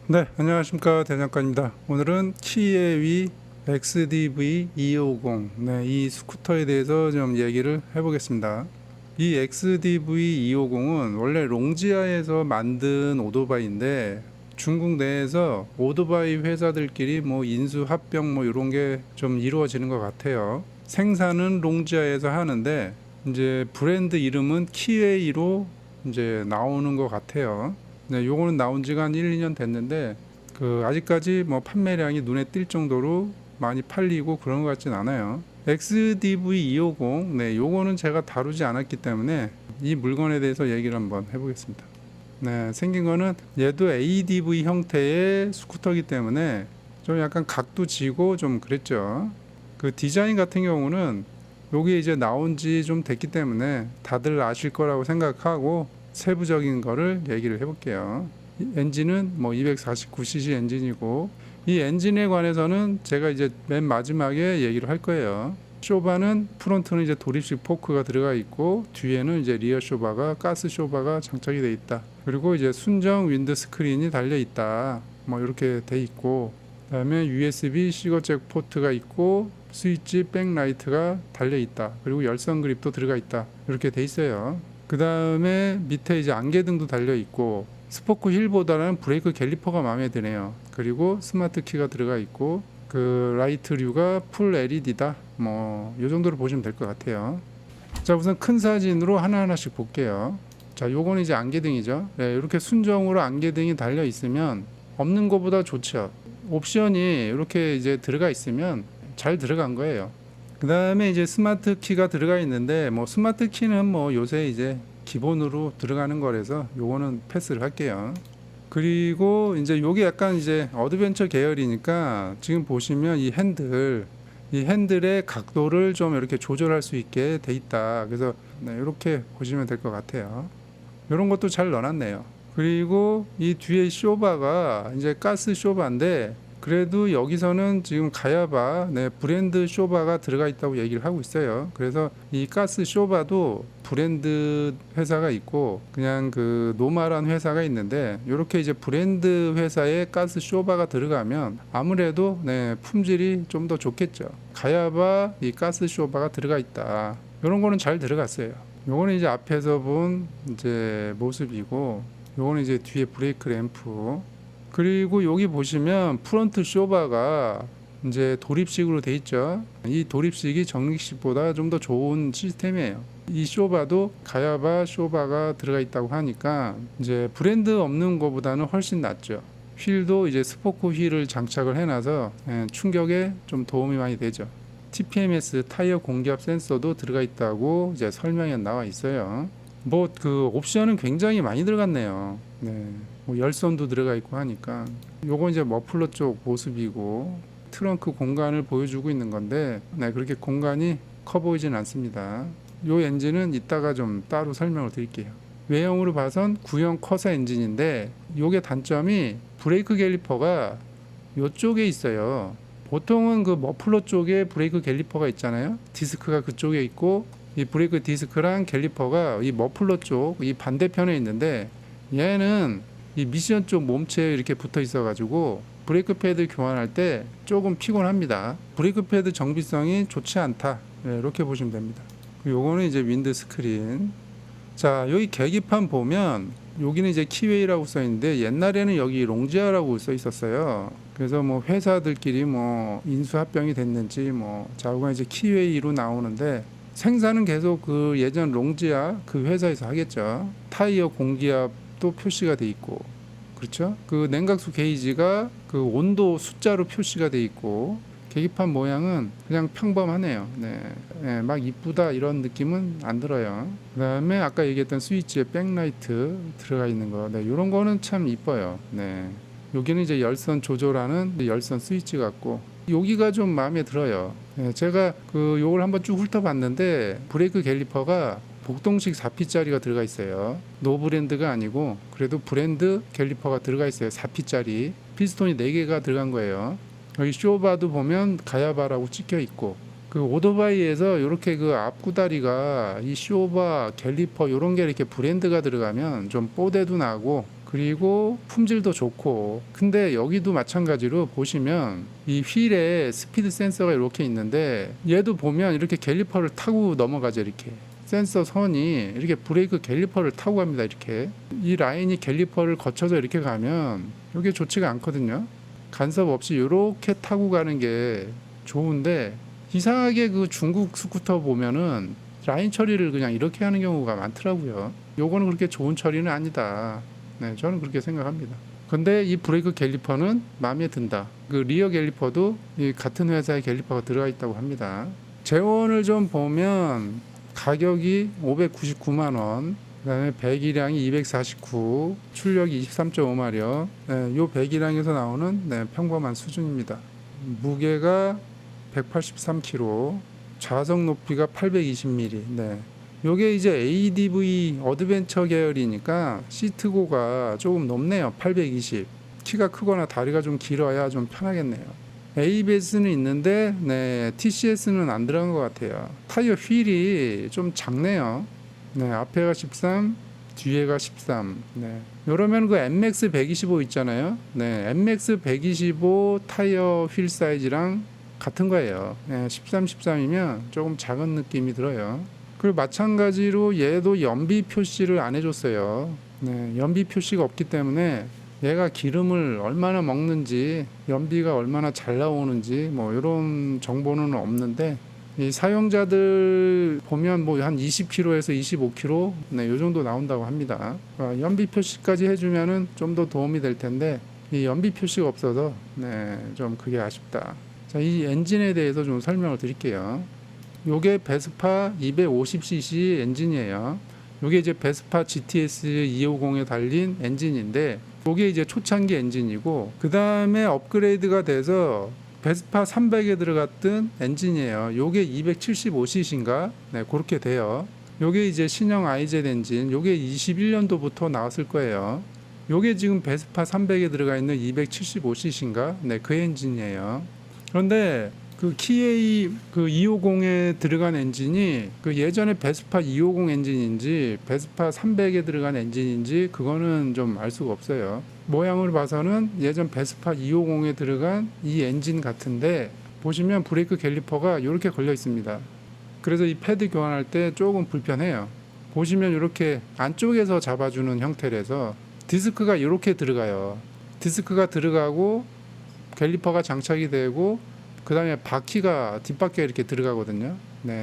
네, 안녕하십니까 대장간입니다. 오늘은 키예위 XDV250 이 스쿠터에 대해서 좀 얘기를 해보겠습니다. 이 XDV250은 원래 롱지아에서 만든 오토바이인데 중국 내에서 오토바이 회사들끼리 뭐 인수 합병 뭐 이런 게 좀 이루어지는 것 같아요. 생산은 롱지아에서 하는데 이제 브랜드 이름은 키웨이로 이제 나오는 것 같아요. 네, 요거는 나온 지가 한 1, 2년 됐는데 아직까지 뭐 판매량이 눈에 띌 정도로 많이 팔리고 그런 것 같진 않아요. XDV250 요거는 제가 다루지 않았기 때문에 이 물건에 대해서 얘기를 한번 해보겠습니다. 네, 생긴 거는 얘도 ADV 형태의 스쿠터이기 때문에 좀 약간 각도 지고 좀 그랬죠. 그 디자인 같은 경우는 요게 이제 나온 지 좀 됐기 때문에 다들 아실 거라고 생각하고 세부적인 거를 얘기를 해볼게요. 엔진은 뭐 249cc 엔진이고 이 엔진에 관해서는 제가 이제 맨 마지막에 얘기를 할 거예요. 쇼바는 프론트는 이제 도립식 포크가 들어가 있고 뒤에는 이제 리어 쇼바가 가스 쇼바가 장착이 돼 있다. 그리고 이제 순정 윈드 스크린이 달려 있다. 뭐 이렇게 돼 있고 그다음에 USB 시거잭 포트가 있고 스위치 백라이트가 달려 있다. 그리고 열선 그립도 들어가 있다. 이렇게 돼 있어요. 그 다음에 밑에 이제 안개등도 달려 있고 스포크 휠보다는 브레이크 갤리퍼가 마음에 드네요. 그리고 스마트 키가 들어가 있고 그 라이트류가 풀 LED다. 뭐 이 정도로 보시면 될 것 같아요. 자, 우선 큰 사진으로 하나하나씩 볼게요. 자, 요거는 이제 안개등이죠. 네, 이렇게 순정으로 안개등이 달려 있으면 없는 것보다 좋죠. 옵션이 이렇게 이제 들어가 있으면 잘 들어간 거예요. 그 다음에 이제 스마트 키가 들어가 있는데 뭐 스마트 키는 뭐 요새 이제 기본으로 들어가는 거라서 요거는 패스를 할게요. 그리고 이제 요게 약간 이제 어드벤처 계열이니까 지금 보시면 이 핸들의 각도를 좀 이렇게 조절할 수 있게 돼 있다. 그래서 이렇게 보시면 될 것 같아요. 이런 것도 잘 넣어놨네요. 그리고 이 뒤에 쇼바가 이제 가스 쇼바인데 그래도 여기서는 지금 가야바 브랜드 쇼바가 들어가 있다고 얘기를 하고 있어요. 그래서 이 가스 쇼바도 브랜드 회사가 있고 그냥 그 노멀한 회사가 있는데 이렇게 이제 브랜드 회사에 가스 쇼바가 들어가면 아무래도 품질이 좀 더 좋겠죠. 가야바 이 가스 쇼바가 들어가 있다. 이런 거는 잘 들어갔어요. 요거는 이제 앞에서 본 이제 모습이고 요거는 이제 뒤에 브레이크 램프. 그리고 여기 보시면 프론트 쇼바가 이제 도립식으로 돼 있죠. 이 도립식이 정립식보다 좀 더 좋은 시스템이에요. 이 쇼바도 가야바 쇼바가 들어가 있다고 하니까 이제 브랜드 없는 것보다는 훨씬 낫죠. 휠도 이제 스포크 휠을 장착을 해놔서 충격에 좀 도움이 많이 되죠. TPMS 타이어 공기압 센서도 들어가 있다고 이제 설명에 나와 있어요. 뭐 그 옵션은 굉장히 많이 들어갔네요. 뭐 열선도 들어가 있고 하니까 요건 이제 머플러 쪽 모습이고 트렁크 공간을 보여주고 있는 건데 그렇게 공간이 커 보이진 않습니다. 요 엔진은 이따가 좀 따로 설명을 드릴게요. 외형으로 봐선 구형 커서 엔진인데 요게 단점이 브레이크 갤리퍼가 요쪽에 있어요. 보통은 그 머플러 쪽에 브레이크 갤리퍼가 있잖아요. 디스크가 그쪽에 있고 이 브레이크 디스크랑 갤리퍼가 이 머플러 쪽 이 반대편에 있는데 얘는 이 미션 쪽 몸체에 이렇게 붙어 있어 가지고 브레이크 패드 교환할 때 조금 피곤합니다. 브레이크 패드 정비성이 좋지 않다. 이렇게 보시면 됩니다. 요거는 이제 윈드 스크린. 자, 여기 계기판 보면 여기는 이제 키웨이라고 써 있는데 옛날에는 여기 롱지아라고 써 있었어요. 그래서 뭐 회사들끼리 뭐 인수 합병이 됐는지 뭐 자우가 이제 키웨이로 나오는데 생산은 계속 그 예전 롱지아 그 회사에서 하겠죠. 타이어 공기압도 표시가 돼 있고 그렇죠. 그 냉각수 게이지가 그 온도 숫자로 표시가 돼 있고 계기판 모양은 그냥 평범하네요. 막 이쁘다 이런 느낌은 안 들어요. 그 다음에 아까 얘기했던 스위치에 백라이트 들어가 있는 거, 이런 거는 참 이뻐요. 여기는 이제 열선 조절하는 열선 스위치 같고, 여기가 좀 마음에 들어요. 제가 그 요걸 한번 쭉 훑어봤는데 브레이크 갤리퍼가 복동식 4P짜리가 들어가 있어요. 노 브랜드가 아니고 그래도 브랜드 갤리퍼가 들어가 있어요. 4P짜리 피스톤이 4개가 들어간 거예요. 여기 쇼바도 보면 가야바라고 찍혀 있고 그 오토바이에서 이렇게 그 앞구다리가 이 쇼바 갤리퍼 이런 게 이렇게 브랜드가 들어가면 좀 뽀대도 나고 그리고 품질도 좋고. 근데 여기도 마찬가지로 보시면 이 휠에 스피드 센서가 이렇게 있는데 얘도 보면 이렇게 갤리퍼를 타고 넘어가죠. 이렇게 센서 선이 이렇게 브레이크 갤리퍼를 타고 갑니다. 이렇게 이 라인이 갤리퍼를 거쳐서 이렇게 가면 이게 좋지가 않거든요. 간섭 없이 이렇게 타고 가는 게 좋은데 이상하게 그 중국 스쿠터 보면은 라인 처리를 그냥 이렇게 하는 경우가 많더라고요. 요거는 그렇게 좋은 처리는 아니다. 네, 저는 그렇게 생각합니다. 근데 이 브레이크 갤리퍼는 마음에 든다. 그 리어 갤리퍼도 이 같은 회사의 갤리퍼가 들어가 있다고 합니다. 재원을 좀 보면 가격이 599만 원, 그다음에 배기량이 249, 출력이 23.5마력. 네, 요 배기량에서 나오는 평범한 수준입니다. 무게가 183kg, 좌석 높이가 820mm. 네. 요게 이제 ADV 어드벤처 계열이니까 시트고가 조금 높네요. 820. 키가 크거나 다리가 좀 길어야 좀 편하겠네요. ABS는 있는데 TCS는 안 들어간 것 같아요. 타이어 휠이 좀 작네요. 앞에가 13, 뒤에가 13. 요러면 그 NMAX 125 있잖아요. NMAX 125 타이어 휠 사이즈랑 같은 거예요. 13, 13이면 조금 작은 느낌이 들어요. 그리고 마찬가지로 얘도 연비 표시를 안 해줬어요. 연비 표시가 없기 때문에 얘가 기름을 얼마나 먹는지, 연비가 얼마나 잘 나오는지 뭐 이런 정보는 없는데, 이 사용자들 보면 뭐 한 20km에서 25km 요 정도 나온다고 합니다. 연비 표시까지 해주면은 좀 더 도움이 될 텐데 이 연비 표시가 없어서 좀 그게 아쉽다. 자, 이 엔진에 대해서 좀 설명을 드릴게요. 요게 베스파 250cc 엔진이에요. 요게 이제 베스파 GTS 250에 달린 엔진인데 요게 이제 초창기 엔진이고, 그 다음에 업그레이드가 돼서 베스파 300에 들어갔던 엔진이에요. 요게 275cc인가? 그렇게 돼요. 요게 이제 신형 IZ 엔진, 요게 21년도부터 나왔을 거예요. 요게 지금 베스파 300에 들어가 있는 275cc인가? 그 엔진이에요. 그런데 그 키웨이 그 250에 들어간 엔진이 그 예전에 베스파 250 엔진인지 베스파 300에 들어간 엔진인지 그거는 좀 알 수가 없어요. 모양을 봐서는 예전 베스파 250에 들어간 이 엔진 같은데 보시면 브레이크 갤리퍼가 이렇게 걸려 있습니다. 그래서 이 패드 교환할 때 조금 불편해요. 보시면 이렇게 안쪽에서 잡아주는 형태라서 디스크가 이렇게 들어가요. 디스크가 들어가고 갤리퍼가 장착이 되고 그 다음에 바퀴가 뒷바퀴에 이렇게 들어가거든요.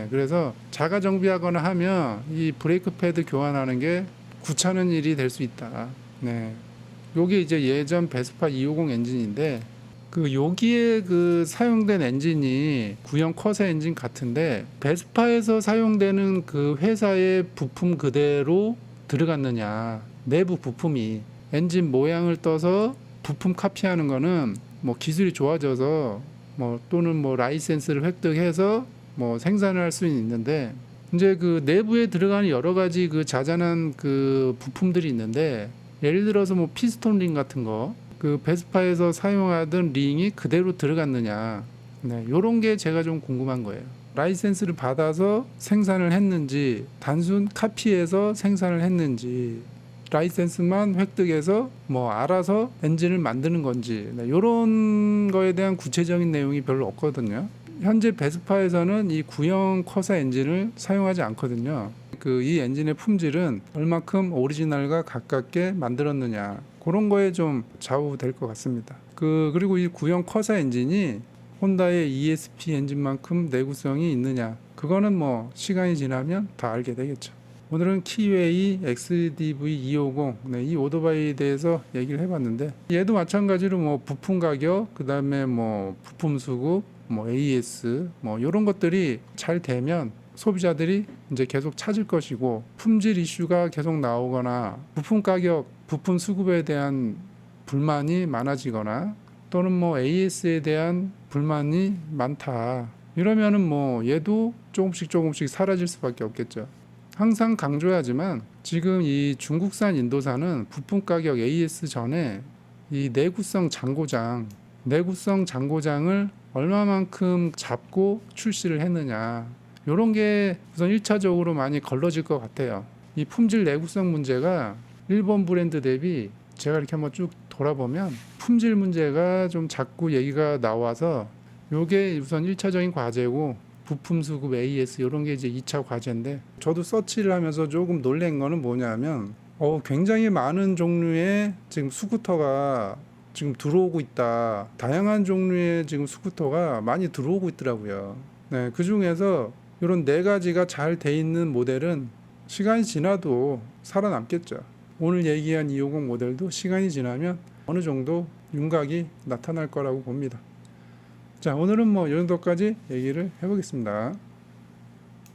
그래서 자가 정비하거나 하면 이 브레이크 패드 교환하는 게 귀찮은 일이 될 수 있다. 요게 이제 예전 베스파 250 엔진인데 그 여기에 그 사용된 엔진이 구형 쿼사 엔진 같은데 베스파에서 사용되는 그 회사의 부품 그대로 들어갔느냐, 내부 부품이 엔진 모양을 떠서 부품 카피하는 거는 뭐 기술이 좋아져서 뭐 또는 뭐 라이센스를 획득해서 뭐 생산을 할 수는 있는데, 이제 그 내부에 들어가는 여러 가지 그 자잘한 그 부품들이 있는데, 예를 들어서 뭐 피스톤 링 같은 거, 그 베스파에서 사용하던 링이 그대로 들어갔느냐, 요런 게 제가 좀 궁금한 거예요. 라이센스를 받아서 생산을 했는지, 단순 카피해서 생산을 했는지, 라이센스만 획득해서 뭐 알아서 엔진을 만드는 건지, 이런 거에 대한 구체적인 내용이 별로 없거든요. 현재 베스파에서는 이 구형 쿼사 엔진을 사용하지 않거든요. 그 이 엔진의 품질은 얼마큼 오리지널과 가깝게 만들었느냐, 그런 거에 좀 좌우될 것 같습니다. 그리고 이 구형 쿼사 엔진이 혼다의 ESP 엔진만큼 내구성이 있느냐, 그거는 뭐 시간이 지나면 다 알게 되겠죠. 오늘은 키웨이 XDV250 이 오토바이에 대해서 얘기를 해봤는데, 얘도 마찬가지로 뭐 부품 가격, 그 다음에 뭐 부품 수급, 뭐 AS 뭐 이런 것들이 잘 되면 소비자들이 이제 계속 찾을 것이고, 품질 이슈가 계속 나오거나 부품 가격, 부품 수급에 대한 불만이 많아지거나 또는 뭐 AS에 대한 불만이 많다, 이러면은 뭐 얘도 조금씩 사라질 수밖에 없겠죠. 항상 강조하지만 지금 이 중국산 인도산은 부품 가격 AS 전에 이 내구성 장고장을 얼마만큼 잡고 출시를 했느냐, 이런 게 우선 1차적으로 많이 걸러질 것 같아요. 이 품질 내구성 문제가 일본 브랜드 대비 제가 이렇게 한번 쭉 돌아보면 품질 문제가 좀 자꾸 얘기가 나와서 요게 우선 1차적인 과제고 부품 수급 AS 이런 게 이제 2차 과제인데 저도 서치를 하면서 조금 놀란 거는 뭐냐면 굉장히 많은 종류의 지금 스쿠터가 지금 들어오고 있다. 다양한 종류의 지금 스쿠터가 많이 들어오고 있더라고요. 네, 그 중에서 이런 네 가지가 잘 돼 있는 모델은 시간이 지나도 살아남겠죠. 오늘 얘기한 250 모델도 시간이 지나면 어느 정도 윤곽이 나타날 거라고 봅니다. 자, 오늘은 뭐 이 정도까지 얘기를 해보겠습니다.